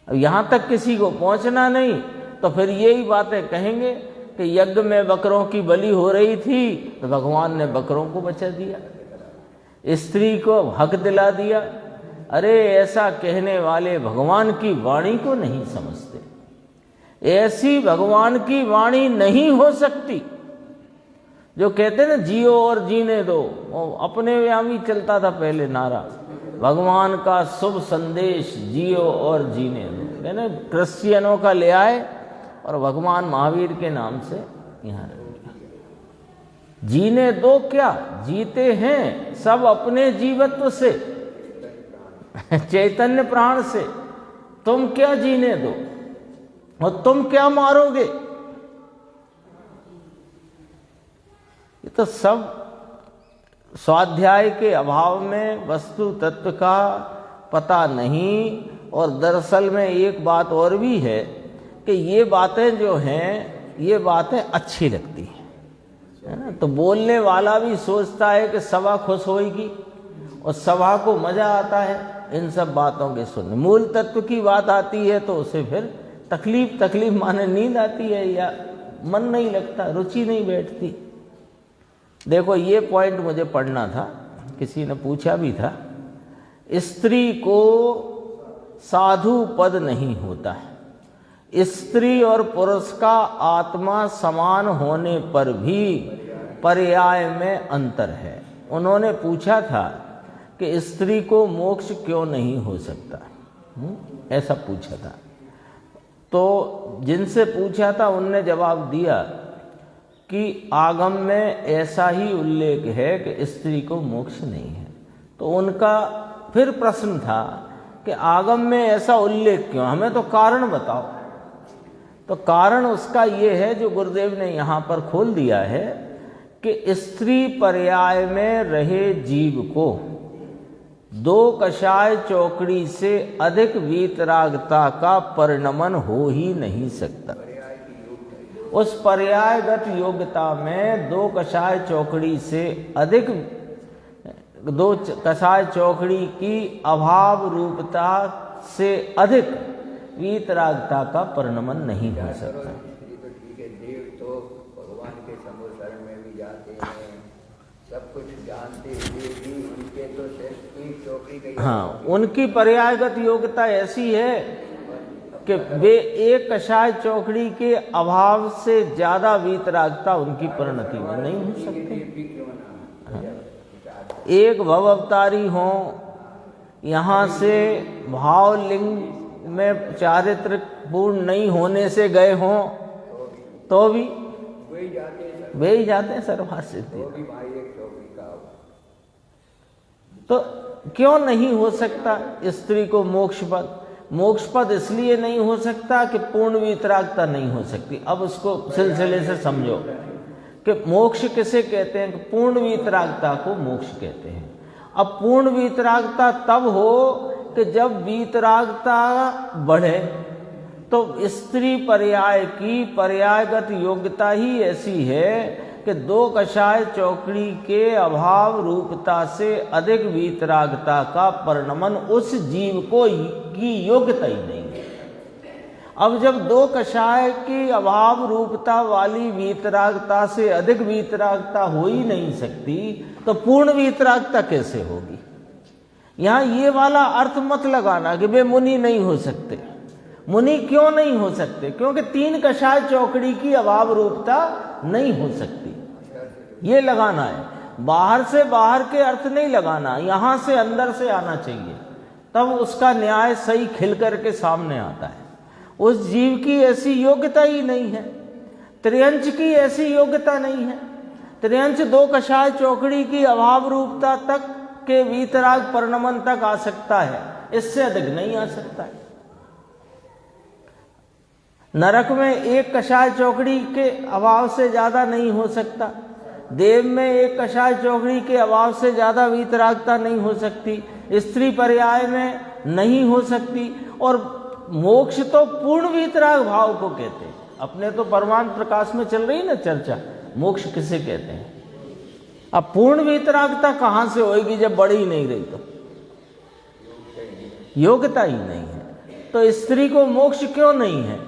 अब यहाँ तक किसी को पहुँचना नहीं तो फिर यही बातें कहेंगे कि यज्ञ में बकरों की बलि हो रही थी तो भगवान ने बकरों को बचा दिया, स्त्री को हक दिला दिया। अरे ऐसा कहने वाले भगवान की वाणी को नहीं समझते। ऐसी भगवान की वाणी नहीं हो सकती। जो कहते ना जियो और जीने दो, अपने यहाँ भी चलता था पहले नारा, भगवान का शुभ संदेश जियो और जीने दो। है ना, क्रिश्चियनों का ले आए और भगवान महावीर के नाम से यहाँ जीने दो। क्या जीते हैं सब अपने जीवत्व से, चैतन्य प्राण से। तुम क्या जीने दो और तुम क्या मारोगे? ये तो सब स्वाध्याय के अभाव में वस्तु तत्व का पता नहीं। और दरअसल में एक बात और भी है कि ये बातें जो हैं, ये बातें अच्छी लगती हैं, है ना। तो बोलने वाला भी सोचता है कि सभा खुश होगी और सभा को मजा आता है इन सब बातों के सुनने। मूल तत्व की बात आती है तो उसे फिर तकलीफ माने नींद आती है या मन नहीं लगता, रुचि नहीं बैठती। देखो ये पॉइंट मुझे पढ़ना था, किसी ने पूछा भी था। स्त्री को साधु पद नहीं होता है। स्त्री और पुरुष का आत्मा समान होने पर भी पर्याय में अंतर है। उन्होंने पूछा था कि स्त्री को मोक्ष क्यों नहीं हो सकता, ऐसा पूछा था। तो जिनसे पूछा था उनने जवाब दिया कि आगम में ऐसा ही उल्लेख है कि स्त्री को मोक्ष नहीं है। तो उनका फिर प्रश्न था कि आगम में ऐसा उल्लेख क्यों, हमें तो कारण बताओ। तो कारण उसका ये है जो गुरुदेव ने यहाँ पर खोल दिया है कि स्त्री पर्याय में रहे जीव को दो कषाय चौकड़ी से अधिक वीतरागता का परिणमन हो ही नहीं सकता। उस पर्यायगत योग्यता में दो कषाय चौकड़ी से अधिक, दो कषाय चौकड़ी की अभाव रूपता से अधिक वीतरागता का परिणमन नहीं हो सकता। तो ठीक है, देव तो भगवान के शरण में भी जाते हैं, सब कुछ जानते हुए भी उनके तो सिर्फ एक चौकड़ी गई। हाँ, उनकी पर्यायगत योग्यता ऐसी है कि वे एक कषाय चौकड़ी के अभाव से ज्यादा वीतरागता उनकी परिणति में नहीं हो सकती। एक भव अवतारी हो, यहाँ से भावलिंग में चारित्र पूर्ण नहीं होने से गए हों तो भी वे ही जाते हैं सर्वहास सिद्धि। तो क्यों नहीं हो सकता स्त्री को मोक्ष पद? मोक्ष पद इसलिए नहीं हो सकता कि पूर्ण वीतरागता नहीं हो सकती। अब उसको सिलसिले से समझो कि मोक्ष किसे कहते हैं, कि पूर्ण वीतरागता को मोक्ष कहते हैं। अब पूर्ण वीतरागता तब हो कि जब वीतरागता बढ़े, तो स्त्री पर्याय की पर्यायगत योग्यता ही ऐसी है कि दो कषाय चौकड़ी के अभाव रूपता से अधिक वीतरागता का परिणमन उस जीव को की योग्यता ही नहीं है। अब जब दो कषाय की अभाव रूपता वाली वीतरागता से अधिक वीतरागता हो ही नहीं सकती, तो पूर्ण वीतरागता कैसे होगी? यहाँ ये वाला अर्थ मत लगाना कि वे मुनि नहीं हो सकते। मुनि क्यों नहीं हो सकते? क्योंकि तीन कषाय चौकड़ी की अभाव रूपता नहीं हो सकती, ये लगाना है। बाहर से बाहर के अर्थ नहीं लगाना, यहाँ से अंदर से आना चाहिए, तब उसका न्याय सही खिल करके सामने आता है। उस जीव की ऐसी योग्यता ही नहीं है, त्रियंच की ऐसी योग्यता नहीं है। त्रियंच दो कषाय चौकड़ी की अभाव रूपता तक के वीतराग परिणमन तक आ सकता है, इससे अधिक नहीं आ सकता है। नरक में एक कषाय चौकड़ी के अभाव से ज्यादा नहीं हो सकता। देव में एक कषाय चौकड़ी के अभाव से ज्यादा वीतरागता नहीं हो सकती। स्त्री पर्याय में नहीं हो सकती। और मोक्ष तो पूर्ण वीतराग भाव को कहते हैं। अपने तो परमाणु प्रकाश में चल रही ना चर्चा, मोक्ष किसे कहते हैं। अब पूर्ण वीतरागता कहाँ से होगी जब बढ़ ही नहीं रही? तो योग्यता ही नहीं है। तो स्त्री को मोक्ष क्यों नहीं है?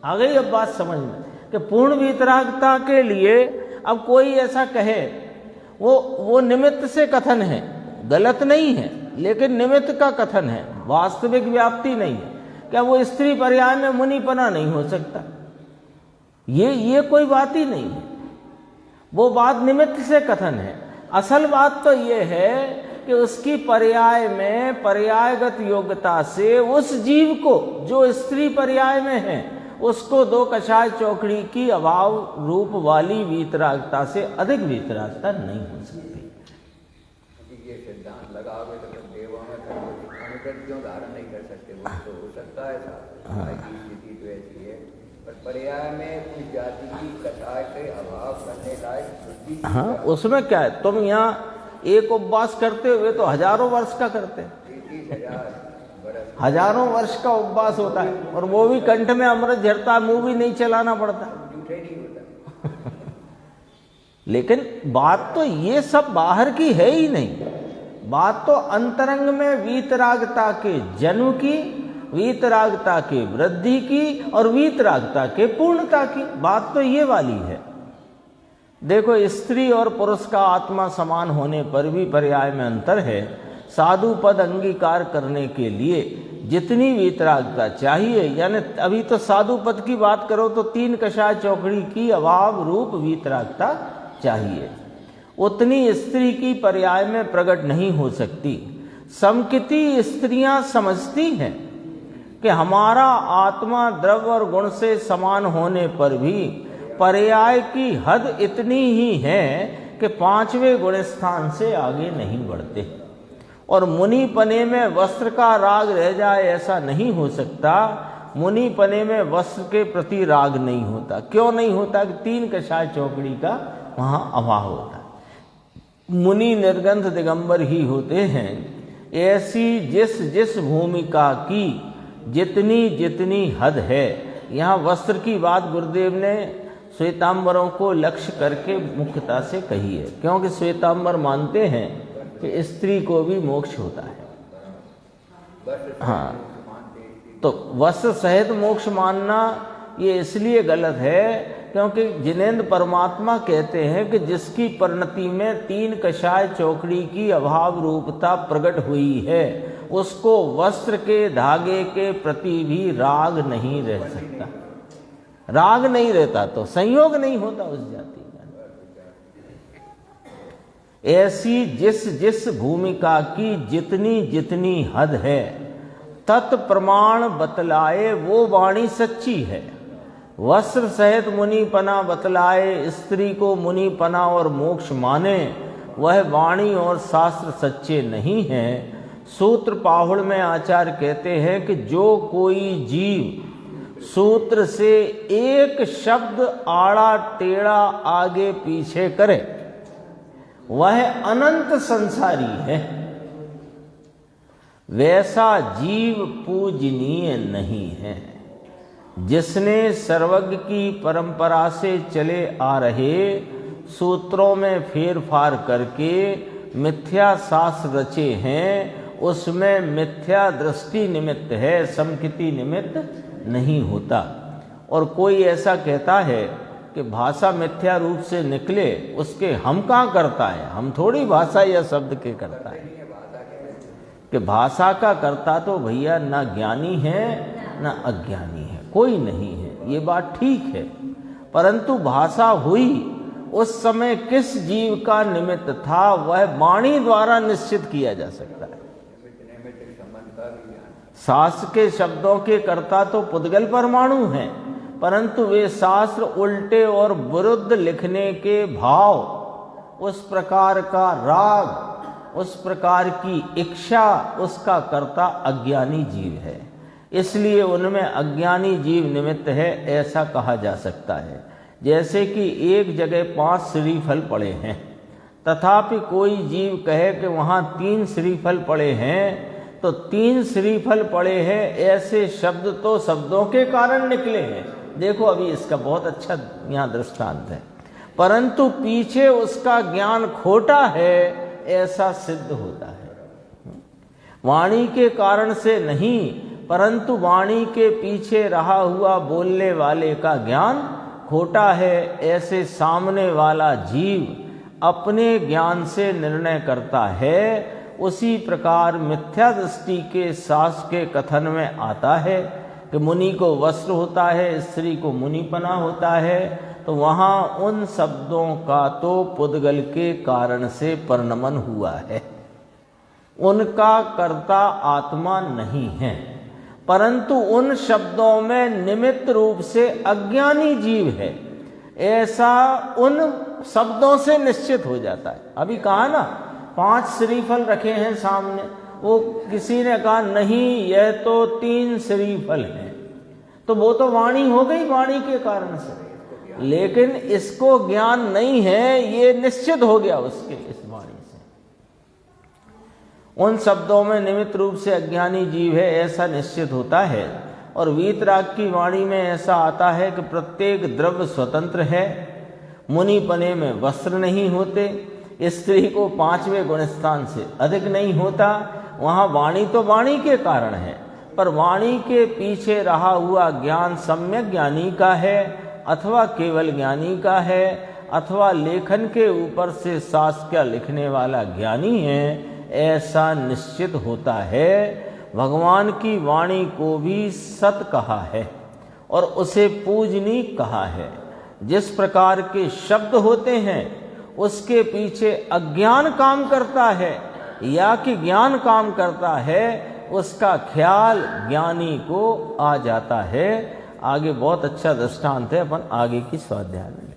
आ गई अब बात समझ में कि पूर्ण वीतरागता के लिए अब कोई ऐसा कहे, वो निमित्त से कथन है, गलत नहीं है, लेकिन निमित्त का कथन है, वास्तविक व्याप्ति नहीं है। क्या वो स्त्री पर्याय में मुनिपना नहीं हो सकता? ये कोई बात ही नहीं है, वो बात निमित्त से कथन है। असल बात तो ये है कि उसकी पर्याय में पर्यायगत योग्यता से उस जीव को जो स्त्री पर्याय में है उसको दो कषाय चौकड़ी की अभाव रूप वाली वीतरागता से अधिक वीतरागता नहीं हो सकती। ये सिद्धांत लगाओगे तो देवों में अनुगत क्यों धारण नहीं कर सकते? वो तो हो सकता है स्थिति तो ऐसी है, पर पर्याय में उस जाति की कषाय के अभाव करने लायक। हाँ, उसमें क्या है? तुम यहाँ एक उपवास करते हुए तो हजारों वर्ष का करते हैं, 30,000 हजारों वर्ष का उपवास होता है, और वो भी कंठ में अमृत झरता है, मुंह भी नहीं चलाना पड़ता। झूठे नहीं होता। लेकिन बात तो ये सब बाहर की है ही नहीं, बात तो अंतरंग में वीतरागता के जन्म की, वीतरागता के वृद्धि की और वीतरागता के पूर्णता की बात तो ये वाली है। देखो, स्त्री और पुरुष का आत्मा समान होने पर भी पर्याय में अंतर है। साधु पद अंगीकार करने के लिए जितनी वीतरागता चाहिए, यानी अभी तो साधु पद की बात करो तो तीन कषाय चौकड़ी की अभाव रूप वीतरागता चाहिए। उतनी स्त्री की पर्याय में प्रकट नहीं हो सकती। समकिती स्त्रियां समझती हैं कि हमारा आत्मा द्रव्य और गुण से समान होने पर भी पर्याय की हद इतनी ही है कि 5वें गुण स्थान से आगे नहीं बढ़ते। और मुनि पने में वस्त्र का राग रह जाए ऐसा नहीं हो सकता। मुनि पने में वस्त्र के प्रति राग नहीं होता। क्यों नहीं होता? कि 3 कषाय चौकड़ी का वहाँ अभाव होता है। मुनि निर्गंध दिगंबर ही होते हैं। ऐसी जिस जिस भूमिका की जितनी जितनी हद है। यहाँ वस्त्र की बात गुरुदेव ने श्वेतांबरों को लक्ष्य करके मुख्यता से कही है, क्योंकि श्वेतांबर मानते हैं कि स्त्री को भी मोक्ष होता है। हाँ, तो वस्त्र सहित मोक्ष मानना ये इसलिए गलत है क्योंकि जिनेंद्र परमात्मा कहते हैं कि जिसकी परिणति में 3 कषाय चौकड़ी की अभाव रूपता प्रकट हुई है उसको वस्त्र के धागे के प्रति भी राग नहीं रह सकता। राग नहीं रहता तो संयोग नहीं होता उस जाति का। ऐसी जिस जिस भूमिका की जितनी जितनी हद है तत्प्रमाण बतलाए वो वाणी सच्ची है। वस्त्र सहित मुनिपना बतलाए स्त्री को मुनिपना और मोक्ष माने वह वाणी और शास्त्र सच्चे नहीं हैं। सूत्र पाहुड़ में आचार्य कहते हैं कि जो कोई जीव सूत्र से एक शब्द आड़ा टेढ़ा आगे पीछे करे वह अनंत संसारी है। वैसा जीव पूजनीय नहीं है। जिसने सर्वज्ञ की परंपरा से चले आ रहे सूत्रों में फेरफार करके मिथ्या शास्त्र रचे हैं उसमें मिथ्या दृष्टि निमित्त है, समकिति निमित्त नहीं होता। और कोई ऐसा कहता है कि भाषा मिथ्या रूप से निकले उसके हम कहाँ करता है? हम थोड़ी भाषा या शब्द के करता है। कि भाषा का करता तो भैया ना ज्ञानी है ना अज्ञानी है, कोई नहीं है, ये बात ठीक है। परंतु भाषा हुई उस समय किस जीव का निमित्त था वह वाणी द्वारा निश्चित किया जा सकता है। शास्त्र के शब्दों के कर्ता तो पुद्गल परमाणु हैं, परंतु वे शास्त्र उल्टे और विरुद्ध लिखने के भाव, उस प्रकार का राग, उस प्रकार की इच्छा, उसका कर्ता अज्ञानी जीव है। इसलिए उनमें अज्ञानी जीव निमित्त है ऐसा कहा जा सकता है। जैसे कि एक जगह 5 श्रीफल पड़े हैं तथापि कोई जीव कहे कि वहाँ 3 श्रीफल पड़े हैं तो 3 श्रीफल पड़े हैं ऐसे शब्द तो शब्दों के कारण निकले हैं। देखो अभी इसका बहुत अच्छा यहाँ दृष्टांत है, परंतु पीछे उसका ज्ञान खोटा है ऐसा सिद्ध होता है। वाणी के कारण से नहीं परंतु वाणी के पीछे रहा हुआ बोलने वाले का ज्ञान खोटा है ऐसे सामने वाला जीव अपने ज्ञान से निर्णय करता है। उसी प्रकार मिथ्या दृष्टि के शास्त्र के कथन में आता है कि मुनि को वस्त्र होता है, स्त्री को मुनिपना होता है, तो वहाँ उन शब्दों का तो पुद्गल के कारण से परिणमन हुआ है। उनका कर्ता आत्मा नहीं है, परंतु उन शब्दों में निमित्त रूप से अज्ञानी जीव है ऐसा उन शब्दों से निश्चित हो जाता है। अभी कहा ना 5 श्रीफल रखे हैं सामने, वो किसी ने कहा नहीं यह तो 3 श्रीफल हैं, तो वो तो वाणी हो गई वाणी के कारण से, लेकिन इसको ज्ञान नहीं है ये निश्चित हो गया उसके इस वाणी से। उन शब्दों में निमित्त रूप से अज्ञानी जीव है ऐसा निश्चित होता है। और वीतराग की वाणी में ऐसा आता है कि प्रत्येक द्रव्य स्वतंत्र है, मुनिपने में वस्त्र नहीं होते, स्त्री को 5वें गुणस्थान से अधिक नहीं होता। वहाँ वाणी तो वाणी के कारण है, पर वाणी के पीछे रहा हुआ ज्ञान सम्यक ज्ञानी का है अथवा केवल ज्ञानी का है अथवा लेखन के ऊपर से शास्त्र लिखने वाला ज्ञानी है ऐसा निश्चित होता है। भगवान की वाणी को भी सत कहा है और उसे पूजनीय कहा है। जिस प्रकार के शब्द होते हैं उसके पीछे अज्ञान काम करता है या कि ज्ञान काम करता है, उसका ख्याल ज्ञानी को आ जाता है। आगे बहुत अच्छा दृष्टांत है, अपन आगे की स्वाध्याय में